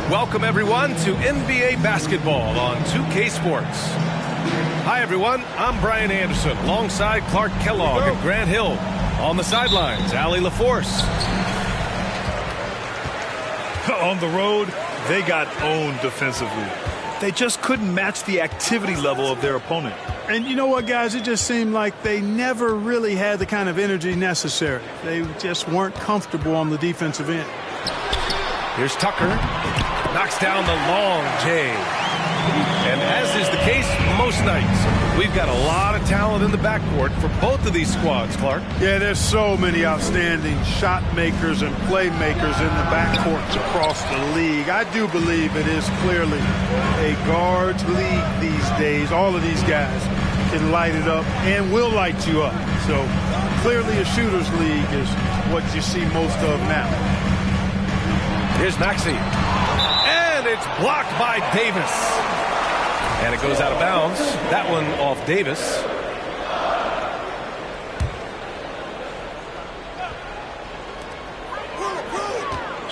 Welcome, everyone, to NBA basketball on 2K Sports. Hi, everyone. I'm Brian Anderson, alongside Clark Kellogg and Grant Hill. On the sidelines, Allie LaForce. On the road, they got owned defensively. They just couldn't match the activity level of their opponent. And you know what, guys? It just seemed like they never really had the kind of energy necessary. They just weren't comfortable on the defensive end. Here's Tucker. Knocks down the long J. And as is the case most nights, we've got a lot of talent in the backcourt for both of these squads, Clark. Yeah, there's so many outstanding shot makers and playmakers in the backcourts across the league. I do believe it is clearly a guards league these days. All of these guys can light it up and will light you up. So clearly a shooter's league is what you see most of now. Here's Maxey. And it's blocked by Davis. And it goes out of bounds. That one off Davis.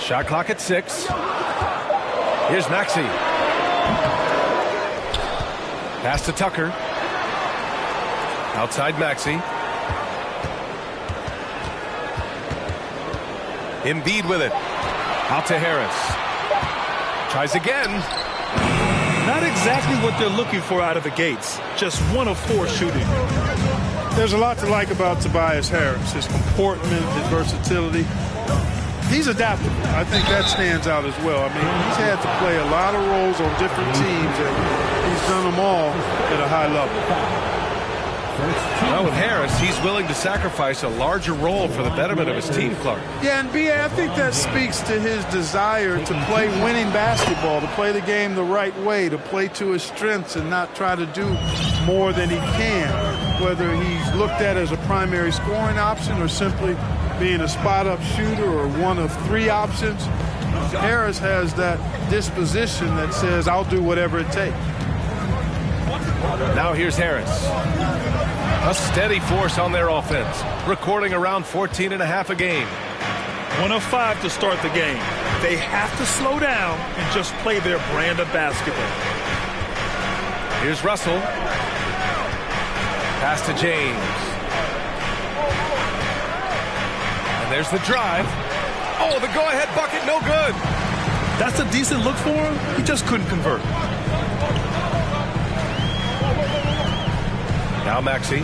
Shot clock at 6. Here's Maxey. Pass to Tucker. Outside Maxey. Embiid with it. Out to Harris. Tries again. Not exactly what they're looking for out of the gates. Just 1 of 4 shooting. There's a lot to like about Tobias Harris. His comportment, his versatility. He's adaptable. I think that stands out as well. I mean, he's had to play a lot of roles on different teams, and he's done them all at a high level. Well, with Harris, he's willing to sacrifice a larger role for the betterment of his team, Clark. Yeah, and B.A., I think that speaks to his desire to play winning basketball, to play the game the right way, to play to his strengths and not try to do more than he can, whether he's looked at as a primary scoring option or simply being a spot-up shooter or one of 3 options. Harris has that disposition that says, I'll do whatever it takes. Now here's Harris. A steady force on their offense, recording around 14.5 a game. 1 of 5 to start the game. They have to slow down and just play their brand of basketball. Here's Russell. Pass to James. And there's the drive. Oh, the go-ahead bucket, no good. That's a decent look for him. He just couldn't convert. Now Maxey.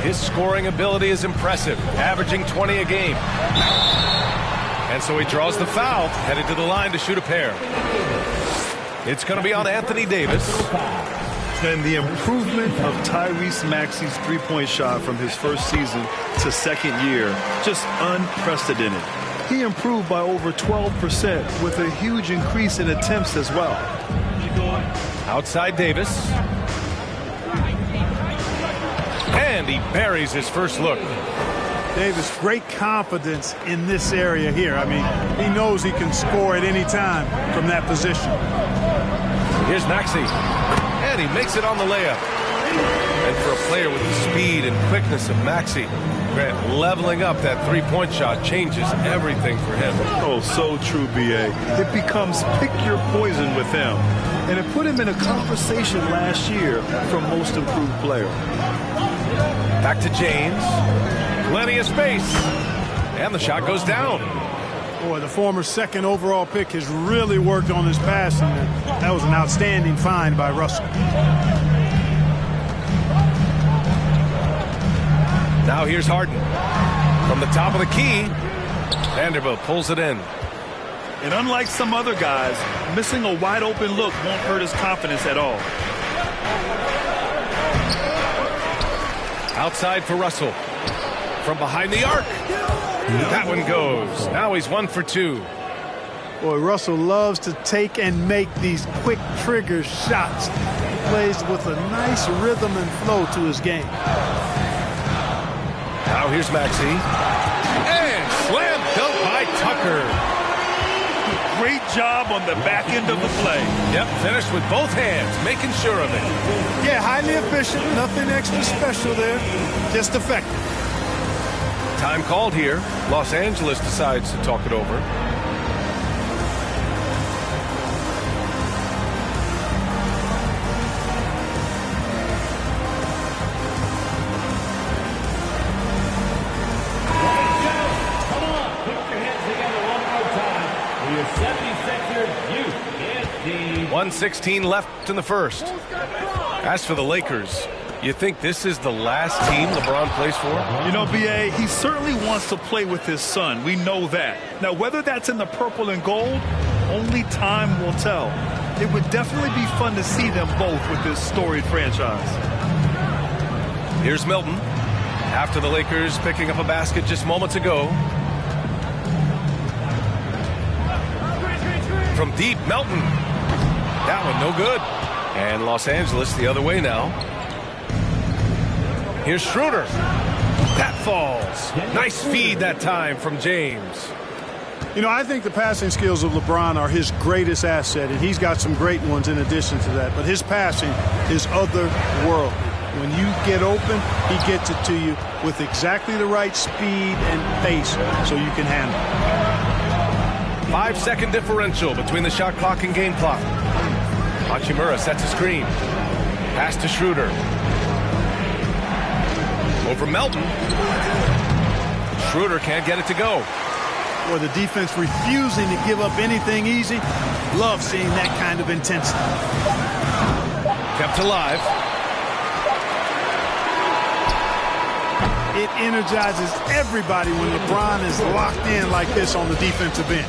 His scoring ability is impressive, averaging 20 a game. And so he draws the foul, headed to the line to shoot a pair. It's going to be on Anthony Davis. And the improvement of Tyrese Maxey's three-point shot from his first season to second year, just unprecedented. He improved by over 12% with a huge increase in attempts as well. Outside Davis. And he buries his first look. Davis, great confidence in this area here. I mean, he knows he can score at any time from that position. Here's Maxey. And he makes it on the layup. And for a player with the speed and quickness of Maxey, Grant, leveling up that three-point shot changes everything for him. Oh, so true, B.A. It becomes pick your poison with him. And it put him in a conversation last year for most improved player. Back to James. Plenty of space. And the shot goes down. Boy, the former second overall pick has really worked on his passing. That was an outstanding find by Russell. Now here's Harden. From the top of the key, Vanderbilt pulls it in. And unlike some other guys, missing a wide open look won't hurt his confidence at all. Outside for Russell. From behind the arc. That one goes. Now he's 1 for 2. Boy, Russell loves to take and make these quick trigger shots. He plays with a nice rhythm and flow to his game. Now here's Maxey. And slam dunk by Tucker. Great job on the back end of the play. Yep, finished with both hands, making sure of it. Yeah, highly efficient, nothing extra special there, just effective. Time called here. Los Angeles decides to talk it over. 1:16 left in the first. As for the Lakers, you think this is the last team LeBron plays for? You know, B.A., he certainly wants to play with his son. We know that. Now, whether that's in the purple and gold, only time will tell. It would definitely be fun to see them both with this storied franchise. Here's Milton. After the Lakers picking up a basket just moments ago. From deep, Melton. That one no good. And Los Angeles the other way now. Here's Schroeder. That falls. Nice feed that time from James. You know, I think the passing skills of LeBron are his greatest asset, and he's got some great ones in addition to that. But his passing is otherworldly. When you get open, he gets it to you with exactly the right speed and pace so you can handle it. 5-second differential between the shot clock and game clock. Hachimura sets a screen. Pass to Schroeder. Over Melton. Schroeder can't get it to go. Or the defense refusing to give up anything easy. Love seeing that kind of intensity. Kept alive. It energizes everybody when LeBron is locked in like this on the defensive end.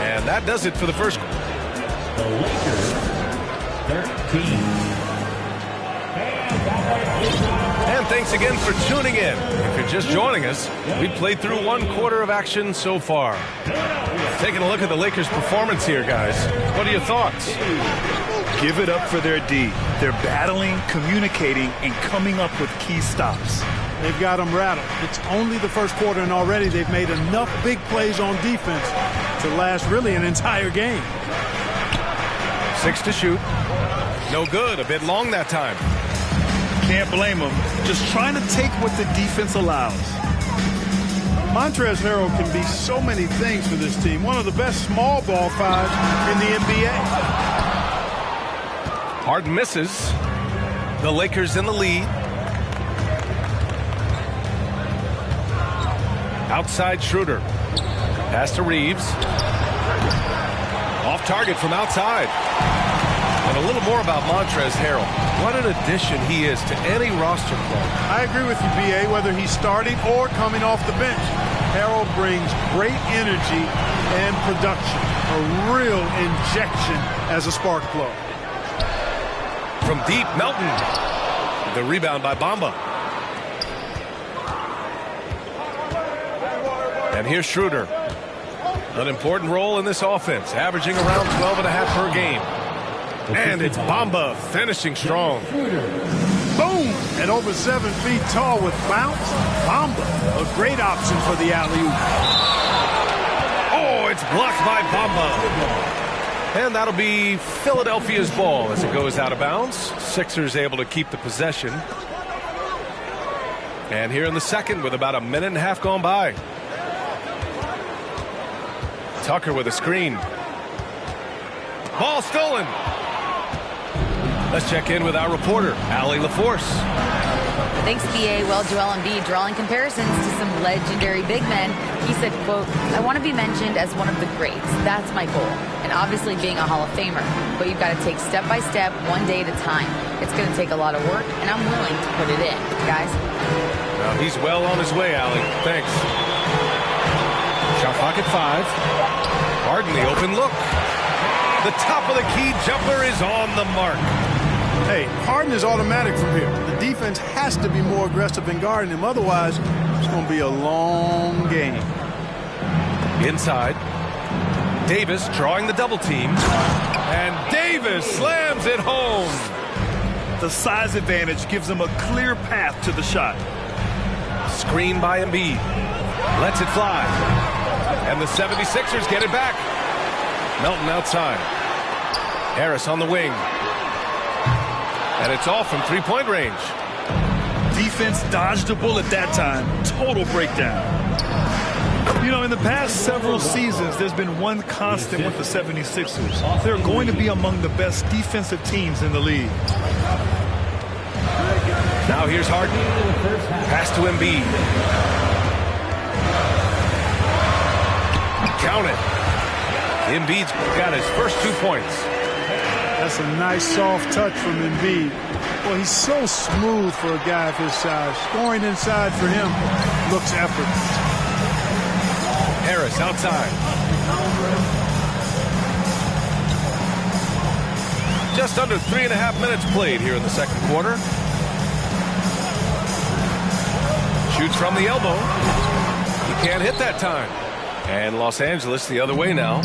And that does it for the first. The Lakers, 13. And thanks again for tuning in. If you're just joining us, we played through 1/4 of action so far. Taking a look at the Lakers' performance here, guys. What are your thoughts? Give it up for their D. They're battling, communicating, and coming up with key stops. They've got them rattled. It's only the first quarter, and already they've made enough big plays on defense to last really an entire game. 6 to shoot. No good. A bit long that time. Can't blame them. Just trying to take what the defense allows. Montrezl Harrell can be so many things for this team. One of the best small ball fives in the NBA. Harden misses. The Lakers in the lead. Outside Schroeder. Pass to Reeves. Off target from outside. And a little more about Montrezl Harrell. What an addition he is to any roster player. I agree with you, B.A., whether he's starting or coming off the bench. Harrell brings great energy and production. A real injection as a spark plug. From deep, Melton. The rebound by Bamba. And here's Schroeder. An important role in this offense, averaging around 12.5 per game. And it's Bamba finishing strong. Boom! At over 7 feet tall with bounce, Bamba, a great option for the alley-oop. Oh, it's blocked by Bamba. And that'll be Philadelphia's ball as it goes out of bounds. Sixers able to keep the possession. And here in the second with about 1.5 minutes gone by. Tucker with a screen. Ball stolen. Let's check in with our reporter, Allie LaForce. Thanks, B.A. Well, Joel Embiid drawing comparisons to some legendary big men. He said, quote, "I want to be mentioned as one of the greats. That's my goal. And obviously being a Hall of Famer. But you've got to take step by step, one day at a time. It's going to take a lot of work, and I'm willing to put it in. Guys?" Now he's well on his way, Allie. Thanks. Shot clock at 5. Harden the open look. The top of the key jumper is on the mark. Hey, Harden is automatic from here. The defense has to be more aggressive in guarding him. Otherwise, it's going to be a long game. Inside. Davis drawing the double team. And Davis slams it home. The size advantage gives him a clear path to the shot. Screen by Embiid. Lets it fly. And the 76ers get it back. Melton outside. Harris on the wing. And it's off from three-point range. Defense dodged a bullet that time. Total breakdown. You know, in the past several seasons, there's been one constant with the 76ers. They're going to be among the best defensive teams in the league. Now here's Harden. Pass to Embiid. Count it. Embiid's got his first 2 points. That's a nice soft touch from Embiid. Well, he's so smooth for a guy of his size. Scoring inside for him looks effortless. Harris outside. Just under 3.5 minutes played here in the second quarter. Shoots from the elbow. He can't hit that time. And Los Angeles the other way now.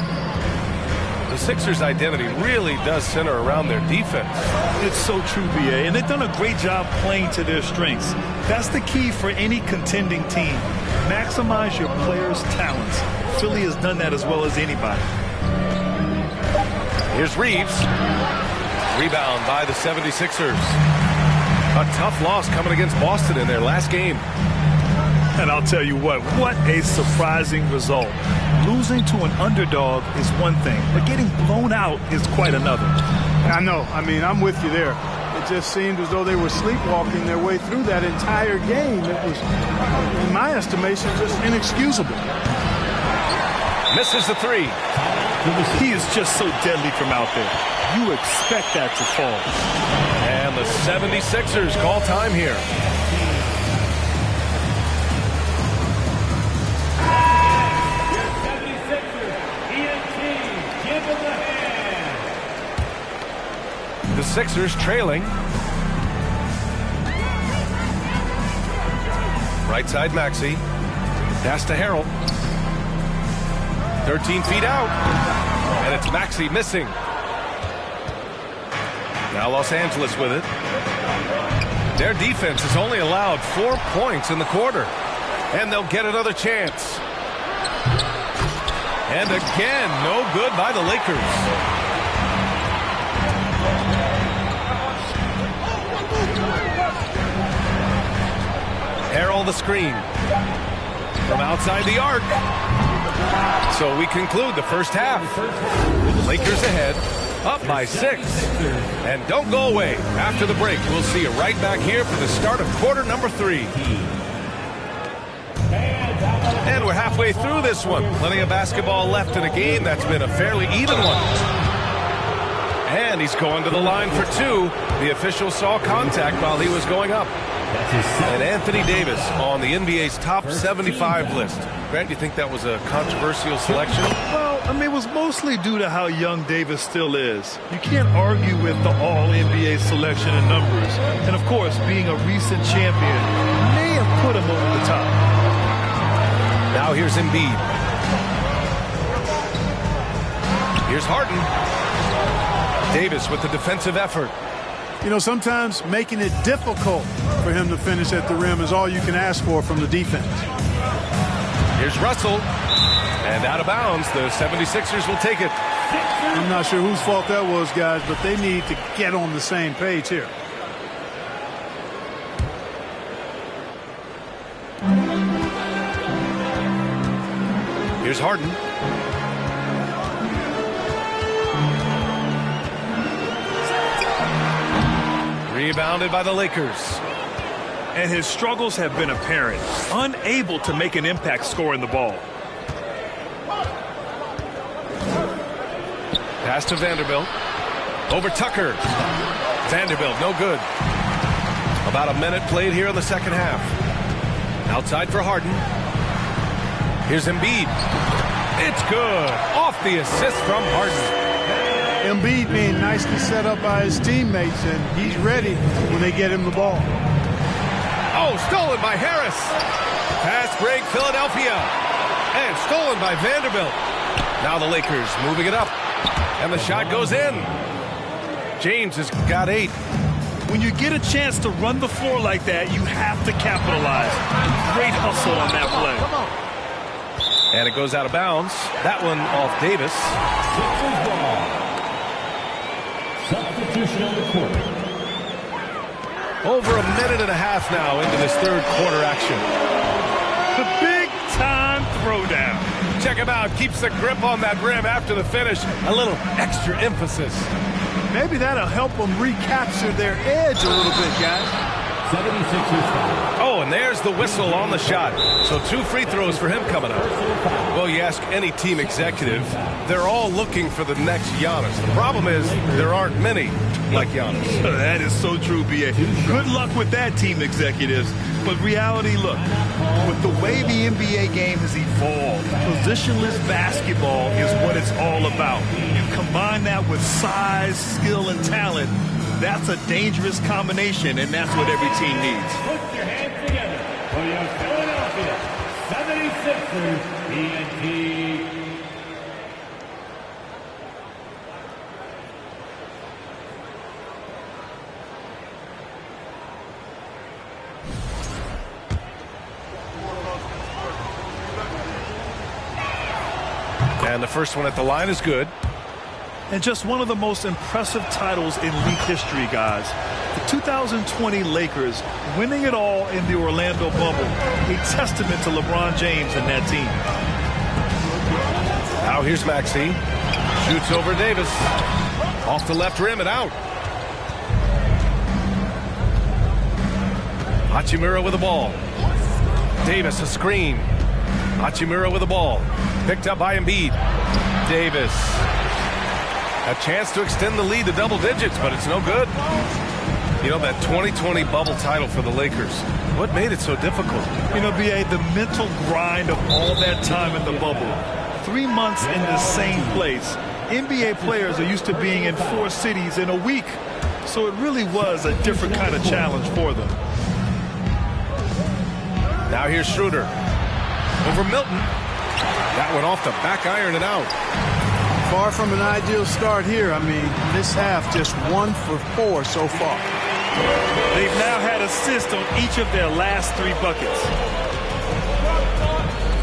The Sixers' identity really does center around their defense. It's so true, B.A., and they've done a great job playing to their strengths. That's the key for any contending team. Maximize your players' talents. Philly has done that as well as anybody. Here's Reeves. Rebound by the 76ers. A tough loss coming against Boston in their last game. And I'll tell you what a surprising result. Losing to an underdog is one thing, but getting blown out is quite another. I know. I mean, I'm with you there. It just seemed as though they were sleepwalking their way through that entire game. It was, in my estimation, just inexcusable. Misses the three. He is just so deadly from out there. You expect that to fall. And the 76ers call time here. The Sixers trailing. Right side Maxey. Pass to Harrell. 13 feet out. And it's Maxey missing. Now Los Angeles with it. Their defense has only allowed 4 points in the quarter. And they'll get another chance. And again, no good by the Lakers. Harrell the screen from outside the arc. So we conclude the first half. Lakers ahead, up by 6. And don't go away. After the break, we'll see you right back here for the start of quarter number 3. And we're halfway through this one. Plenty of basketball left in a game that's been a fairly even one. And he's going to the line for 2. The official saw contact while he was going up. And Anthony Davis on the NBA's top 75 list. Grant, do you think that was a controversial selection? Well, I mean, it was mostly due to how young Davis still is. You can't argue with the all-NBA selection in numbers. And, of course, being a recent champion may have put him over the top. Now here's Embiid. Here's Harden. Davis with the defensive effort. You know, sometimes making it difficult for him to finish at the rim is all you can ask for from the defense. Here's Russell. And out of bounds, the 76ers will take it. I'm not sure whose fault that was, guys, but they need to get on the same page here. Here's Harden. Rebounded by the Lakers. And his struggles have been apparent. Unable to make an impact scoring the ball. Pass to Vanderbilt. Over Tucker. Vanderbilt, no good. About a minute played here in the second half. Outside for Harden. Here's Embiid. It's good. Off the assist from Harden. Embiid being nicely set up by his teammates, and he's ready when they get him the ball. Oh, stolen by Harris. Pass break, Philadelphia. And stolen by Vanderbilt. Now the Lakers moving it up. And the shot goes in. James has got 8. When you get a chance to run the floor like that, you have to capitalize. Great hustle on that play. And it goes out of bounds. That one off Davis. Substitution on the court. Over a minute and a half now into this third quarter action. The big-time throwdown. Check him out. Keeps the grip on that rim after the finish. A little extra emphasis. Maybe that'll help them recapture their edge a little bit, guys. 76ers foul. Oh, and there's the whistle on the shot. So 2 free throws for him coming up. Well, you ask any team executive, they're all looking for the next Giannis. The problem is there aren't many like Giannis. That is so true, B.A. Good luck with that, team executives. But reality, look, with the way the NBA game has evolved, positionless basketball is what it's all about. You combine that with size, skill, and talent, that's a dangerous combination, and that's what every team needs. Put your hands together for your Philadelphia 76ers TNT. And the first one at the line is good. And just one of the most impressive titles in league history, guys. The 2020 Lakers winning it all in the Orlando bubble. A testament to LeBron James and that team. Now here's Maxey. Shoots over Davis. Off the left rim and out. Hachimura with the ball. Davis a screen. Hachimura with the ball. Picked up by Embiid. Davis. A chance to extend the lead to double digits, but it's no good. You know, that 2020 bubble title for the Lakers, what made it so difficult? You know, B.A., the mental grind of all that time in the bubble. 3 months in the same place. NBA players are used to being in 4 cities in a week. So it really was a different kind of challenge for them. Now here's Schroeder. Over Milton. That one off the back iron and out. Far from an ideal start here. I mean, this half just 1 for 4 so far. They've now had assists on each of their last 3 buckets.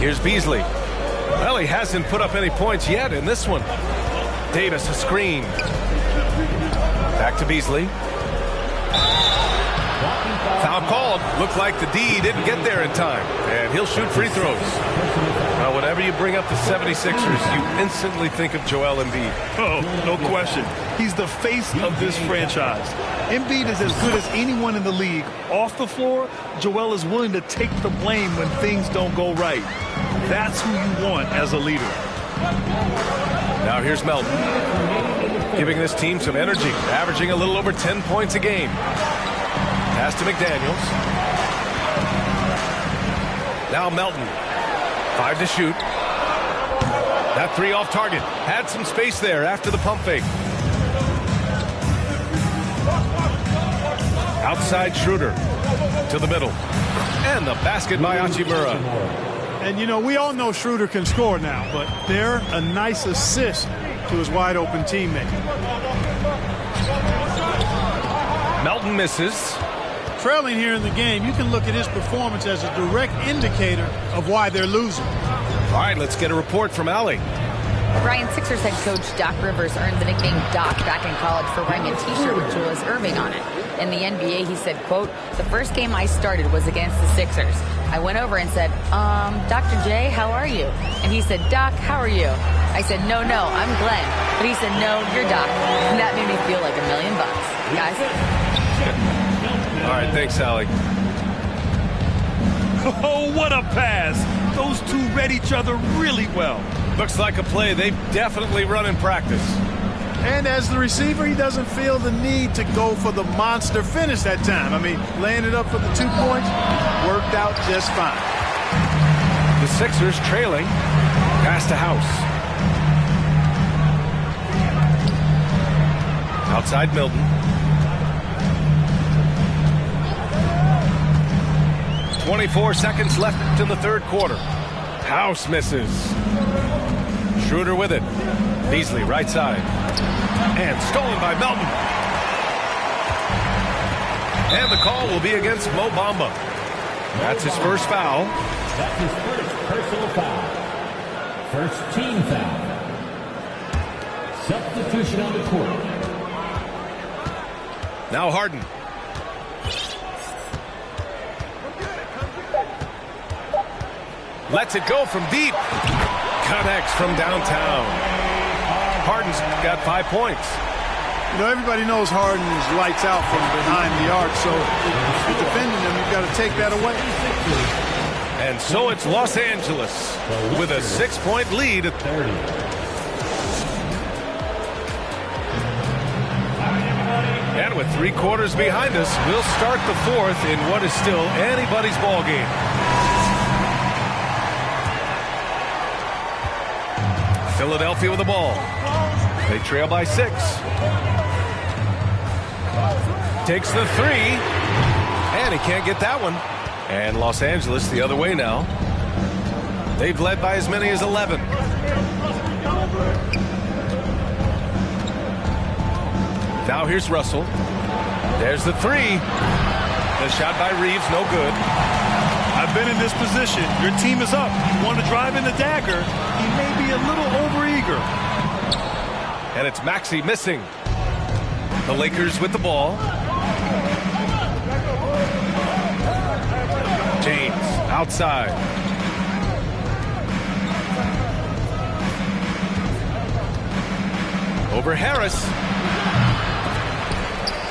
Here's Beasley. Well, he hasn't put up any points yet in this one. Davis a screen. Back to Beasley. Foul called. Looked like the D didn't get there in time. And he'll shoot free throws. Now, whenever you bring up the 76ers, you instantly think of Joel Embiid. Oh, no question. He's the face of this franchise. Embiid is as good as anyone in the league. Off the floor, Joel is willing to take the blame when things don't go right. That's who you want as a leader. Now here's Melton. Giving this team some energy. Averaging a little over 10 points a game. Pass to McDaniels. Now Melton. 5 to shoot. That 3 off target. Had some space there after the pump fake. Outside Schroeder to the middle. And the basket by Hachimura. And, you know, we all know Schroeder can score now, but they're a nice assist to his wide-open teammate. Melton misses. Trailing here in the game, you can look at his performance as a direct indicator of why they're losing. All right, let's get a report from Allie. Brian, Sixers head coach Doc Rivers earned the nickname Doc back in college for wearing a T-shirt with Julius Erving on it. In the NBA, he said, quote, "The first game I started was against the Sixers. I went over and said, Dr. J, how are you?" And he said, "Doc, how are you?" I said, no, I'm Glenn." But he said, "No, you're Doc." And that made me feel like $1 million. Guys. All right, thanks, Allie. Oh, what a pass. Those two read each other really well. Looks like a play they've definitely run in practice. And as the receiver, he doesn't feel the need to go for the monster finish that time. I mean, laying it up for the 2 points worked out just fine. The Sixers trailing. Pass to House. Outside Milton. 24 seconds left in the third quarter. House misses. Schroeder with it. Beasley right side. And stolen by Melton. And the call will be against Mo Bamba. That's his first foul. That's his first personal foul. First team foul. Substitution on the court. Now Harden. Lets it go from deep. Connects from downtown. Harden's got 5 points. You know, everybody knows Harden is lights out from behind the arc, so if you're defending him, you've got to take that away. And so it's Los Angeles with a 6-point lead at 30. And with 3 quarters behind us, we'll start the 4th in what is still anybody's ball game. Philadelphia with the ball. They trail by 6. Takes the 3. And he can't get that one. And Los Angeles the other way now. They've led by as many as 11. Now here's Russell. There's the 3. The shot by Reeves, no good. I've been in this position. Your team is up. You want to drive in the dagger. He may be a little overeager. And it's Maxey missing. The Lakers with the ball. James outside. Over Harris.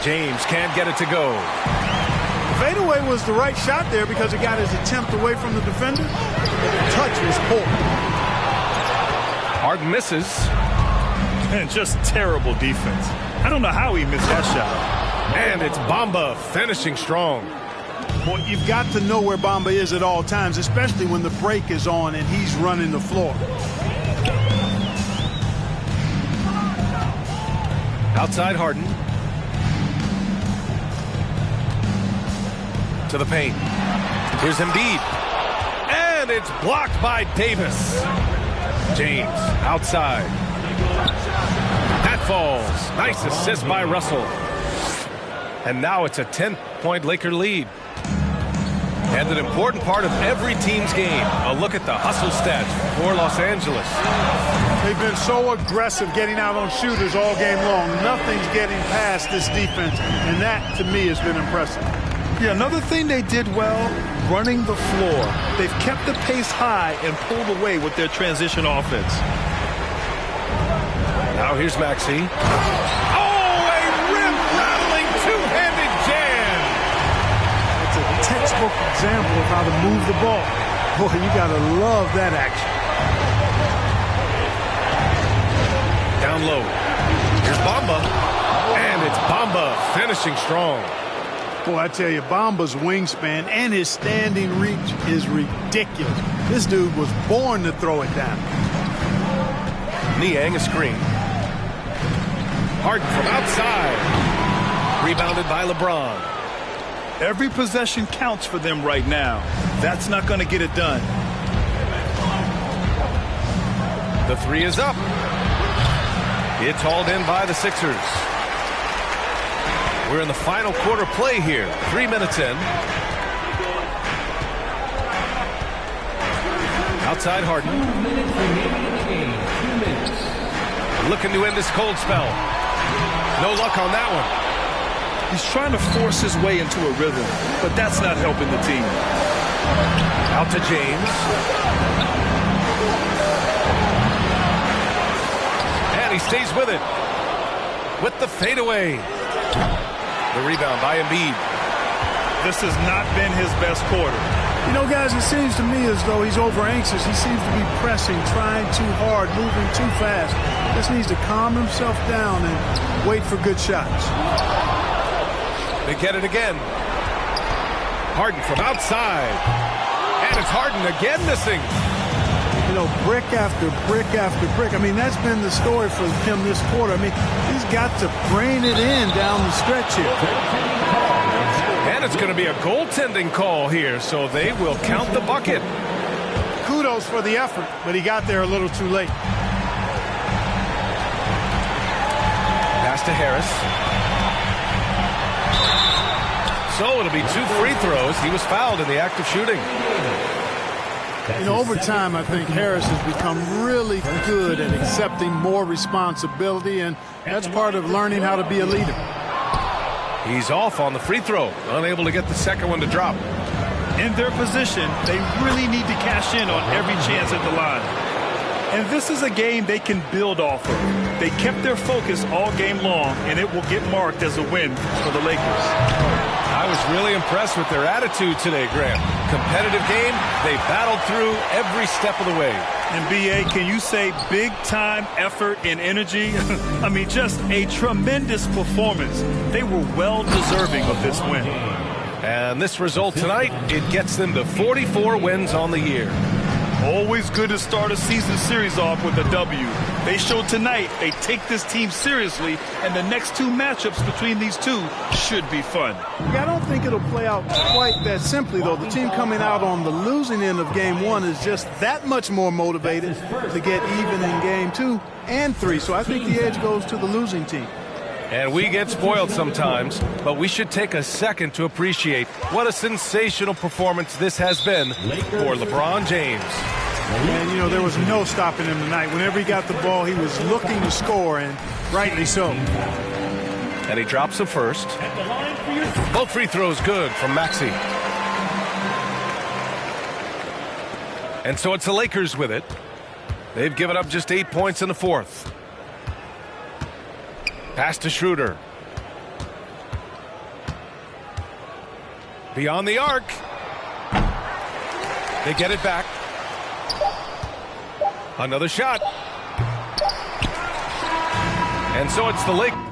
James can't get it to go. Fadeaway was the right shot there because it got his attempt away from the defender. The touch was poor. Harden misses. And just terrible defense. I don't know how he missed that shot. And it's Bamba finishing strong. Well, you've got to know where Bamba is at all times, especially when the break is on and he's running the floor. Outside Harden. To the paint. Here's Embiid. And it's blocked by Davis. James outside. That falls. Nice assist by Russell. And now it's a 10-point Laker lead. And an important part of every team's game. A look at the hustle stats for Los Angeles. They've been so aggressive getting out on shooters all game long. Nothing's getting past this defense, and that, to me, has been impressive. Yeah, another thing they did well, running the floor. They've kept the pace high and pulled away with their transition offense. Now here's Maxey. Oh, a rim-rattling two-handed jam. It's a textbook example of how to move the ball. Boy, you got to love that action. Down low. Here's Bamba. And it's Bamba finishing strong. Boy, I tell you, Bamba's wingspan and his standing reach is ridiculous. This dude was born to throw it down. Niang a screen. Harden from outside. Rebounded by LeBron. Every possession counts for them right now. That's not going to get it done. The 3 is up. It's hauled in by the Sixers. We're in the final quarter play here. 3 minutes in. Outside Harden. 2 minutes remaining in the game. 2 minutes. Looking to end this cold spell. No luck on that one. He's trying to force his way into a rhythm, but that's not helping the team. Out to James. And he stays with it. With the fadeaway. The rebound by Embiid. This has not been his best quarter. You know, guys, it seems to me as though he's over-anxious. He seems to be pressing, trying too hard, moving too fast. Just needs to calm himself down and wait for good shots. They get it again. Harden from outside. And it's Harden again missing. You know, brick after brick after brick. I mean, that's been the story for him this quarter. I mean, he's got to brain it in down the stretch here. And it's going to be a goaltending call here, so they will count the bucket. Kudos for the effort, but he got there a little too late. Pass to Harris. So it'll be 2 free throws. He was fouled in the act of shooting. You know, over time, I think Harris has become really good at accepting more responsibility, and that's part of learning how to be a leader. He's off on the free throw, unable to get the second one to drop. In their position, they really need to cash in on every chance at the line. And this is a game they can build off of. They kept their focus all game long, and it will get marked as a win for the Lakers. I was really impressed with their attitude today, Graham. Competitive game, they battled through every step of the way. And B.A., can you say big-time effort and energy? I mean, just a tremendous performance. They were well deserving of this win. And this result tonight, it gets them to 44 wins on the year. Always good to start a season series off with a W. They showed tonight they take this team seriously, and the next two matchups between these two should be fun. Yeah, I don't think it'll play out quite that simply, though. The team coming out on the losing end of game one is just that much more motivated to get even in game 2 and 3. So I think the edge goes to the losing team. And we get spoiled sometimes, but we should take a second to appreciate what a sensational performance this has been for LeBron James. And, you know, there was no stopping him tonight. Whenever he got the ball, he was looking to score, and rightly so. And he drops the first. Both free throws good from Maxey. And so it's the Lakers with it. They've given up just 8 points in the fourth. Pass to Schroeder. Beyond the arc. They get it back. Another shot. And so it's the Lakers.